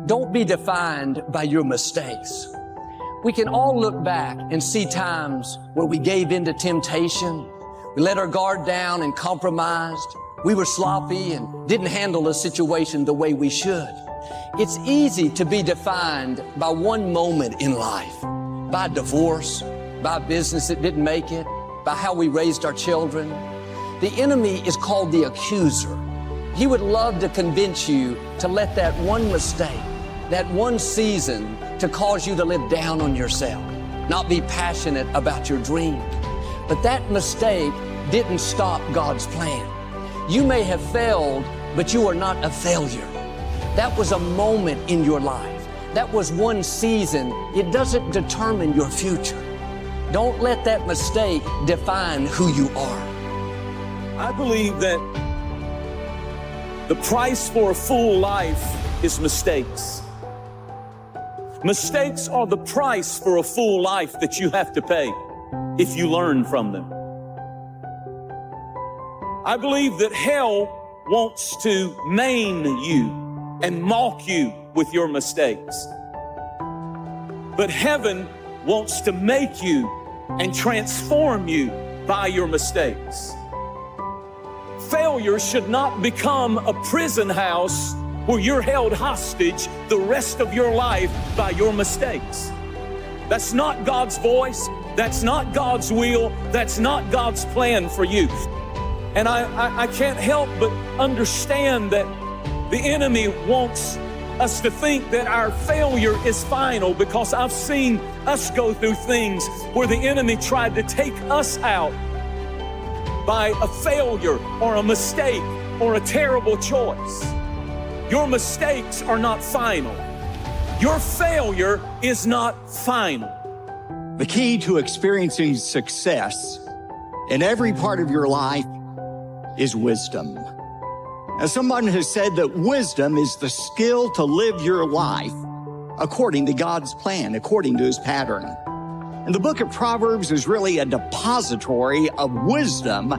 Don't be defined by your mistakes. We can all look back and see times where we gave in to temptation, we let our guard down and compromised, we were sloppy and didn't handle a situation the way we should. It's easy to be defined by one moment in life, by divorce, by business that didn't make it, by how we raised our children. The enemy is called the accuser. He would love to convince you to let that one mistake, that one season, to cause you to live down on yourself, not be passionate about your dream. But that mistake didn't stop God's plan. You may have failed, but you are not a failure. That was a moment in your life. That was one season. It doesn't determine your future. Don't let that mistake define who you are. I believe that the price for a full life is mistakes. Mistakes are the price for a full life that you have to pay if you learn from them. I believe that hell wants to maim you and mock you with your mistakes. But heaven wants to make you and transform you by your mistakes. Failure should not become a prison house where you're held hostage the rest of your life by your mistakes. That's not God's voice. That's not God's will. That's not God's plan for you. And I can't help but understand that the enemy wants us to think that our failure is final, because I've seen us go through things where the enemy tried to take us out by a failure or a mistake or a terrible choice. Your mistakes are not final. Your failure is not final. The key to experiencing success in every part of your life is wisdom. Now, someone has said that wisdom is the skill to live your life according to God's plan, according to His pattern. And the book of Proverbs is really a depository of wisdom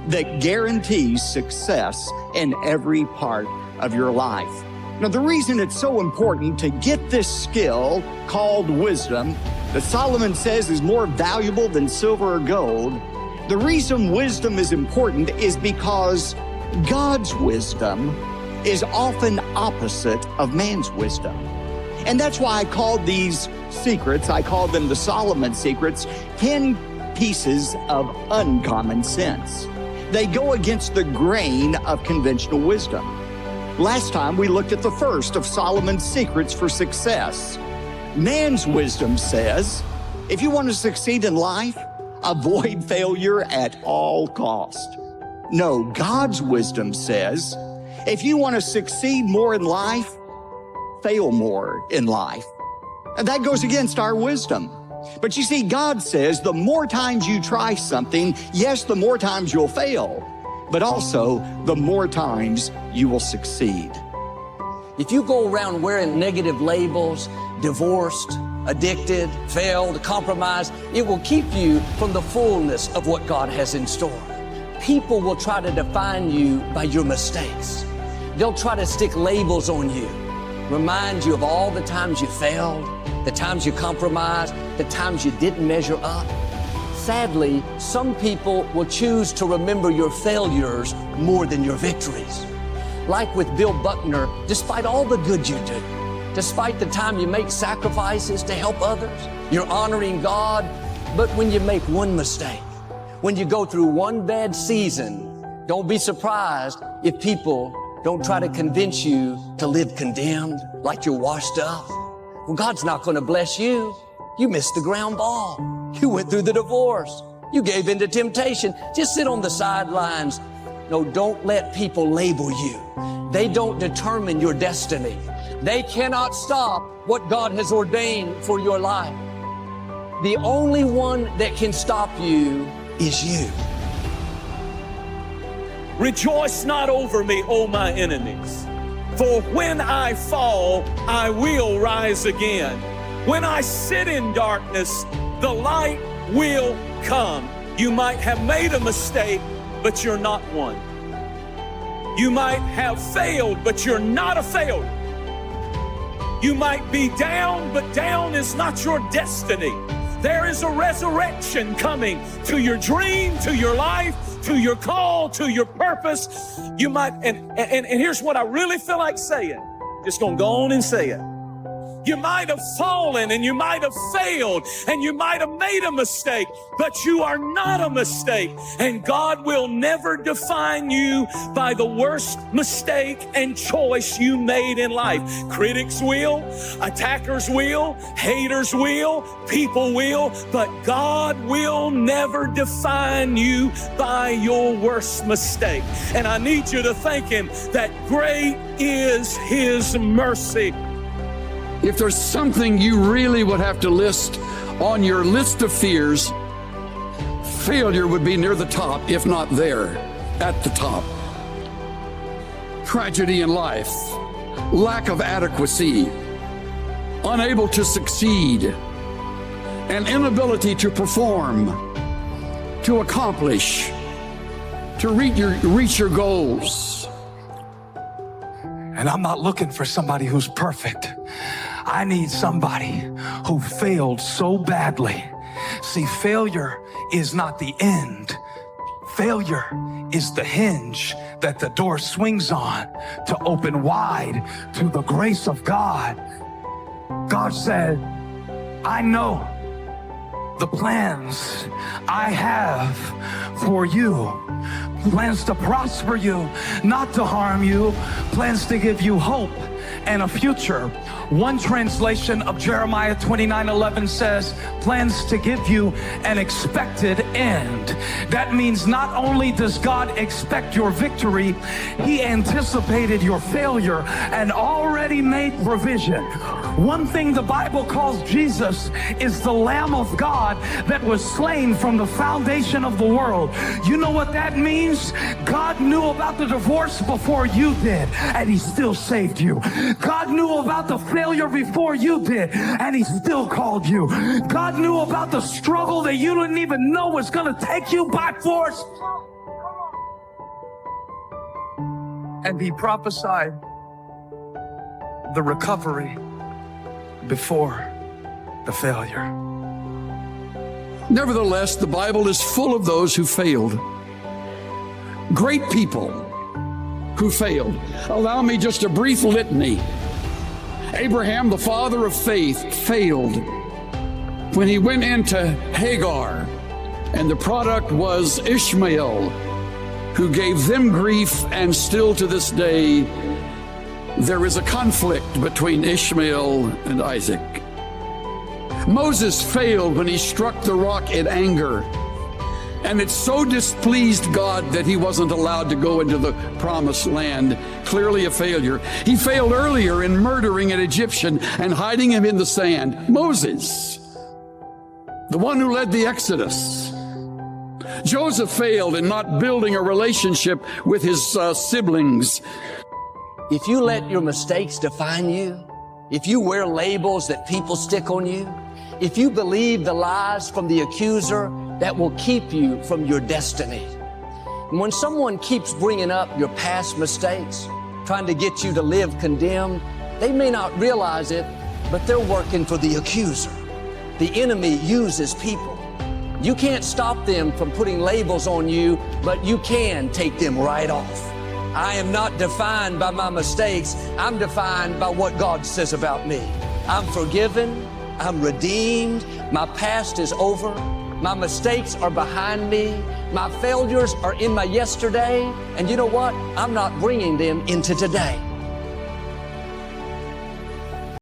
that guarantees success in every part of your life. Now, the reason it's so important to get this skill called wisdom, that Solomon says is more valuable than silver or gold, the reason wisdom is important is because God's wisdom is often opposite of man's wisdom. And that's why I called these secrets, I called them the Solomon secrets, 10 pieces of uncommon sense. They go against the grain of conventional wisdom. Last time we looked at the first of Solomon's secrets for success. Man's wisdom says, if you want to succeed in life, avoid failure at all cost. No, God's wisdom says, if you want to succeed more in life, fail more in life. And that goes against our wisdom. But you see, God says the more times you try something, yes, the more times you'll fail, but also the more times you will succeed. If you go around wearing negative labels, divorced, addicted, failed, compromised, it will keep you from the fullness of what God has in store. People will try to define you by your mistakes. They'll try to stick labels on you, remind you of all the times you failed, the times you compromised, the times you didn't measure up. Sadly, some people will choose to remember your failures more than your victories. Like with Bill Buckner, despite all the good you do, despite the time you make sacrifices to help others, you're honoring God, but when you make one mistake, when you go through one bad season, don't be surprised if people don't try to convince you to live condemned, like you're washed up. Well, God's not going to bless you. You missed the ground ball. You went through the divorce. You gave in to temptation. Just sit on the sidelines. No, don't let people label you. They don't determine your destiny. They cannot stop what God has ordained for your life. The only one that can stop you is you. Rejoice not over me, O my enemies, for when I fall, I will rise again. When I sit in darkness, the light will come. You might have made a mistake, but you're not one. You might have failed, but you're not a failure. You might be down, but down is not your destiny. There is a resurrection coming to your dream, to your life, to your call, to your purpose. You might, and here's what I really feel like saying. Just gonna go on and say it. You might have fallen and you might have failed and you might have made a mistake, but you are not a mistake. And God will never define you by the worst mistake and choice you made in life. Critics will, attackers will, haters will, people will, but God will never define you by your worst mistake. And I need you to thank Him that great is His mercy. If there's something you really would have to list on your list of fears, failure would be near the top, if not there, at the top. Tragedy in life, lack of adequacy, unable to succeed, an inability to perform, to accomplish, to reach your goals. And I'm not looking for somebody who's perfect. I need somebody who failed so badly. See, failure is not the end. Failure is the hinge that the door swings on to open wide to the grace of God. God said, I know the plans I have for you. Plans to prosper you, not to harm you. Plans to give you hope and a future. One translation of Jeremiah 29:11 says, plans to give you an expected end. That means not only does God expect your victory, He anticipated your failure and already made provision. One thing the Bible calls Jesus is the Lamb of God that was slain from the foundation of the world. You know what that means? God knew about the divorce before you did, and He still saved you. God knew about the failure before you did, and He still called you. God knew about the struggle that you didn't even know was going to take you by force, and He prophesied the recovery before the failure. Nevertheless, the Bible is full of those who failed. Great people who failed. Allow me just a brief litany. Abraham, the father of faith, failed when he went into Hagar, and the product was Ishmael, who gave them grief, and still to this day, there is a conflict between Ishmael and Isaac. Moses failed when he struck the rock in anger, and it so displeased God that he wasn't allowed to go into the promised land. Clearly a failure. He failed earlier in murdering an Egyptian and hiding him in the sand. Moses, the one who led the Exodus. Joseph failed in not building a relationship with his siblings. If you let your mistakes define you, if you wear labels that people stick on you, if you believe the lies from the accuser, that will keep you from your destiny. And when someone keeps bringing up your past mistakes, trying to get you to live condemned, they may not realize it, but they're working for the accuser. The enemy uses people. You can't stop them from putting labels on you, but you can take them right off. I am not defined by my mistakes. I'm defined by what God says about me. I'm forgiven. I'm redeemed. My past is over. My mistakes are behind me. My failures are in my yesterday. And you know what? I'm not bringing them into today.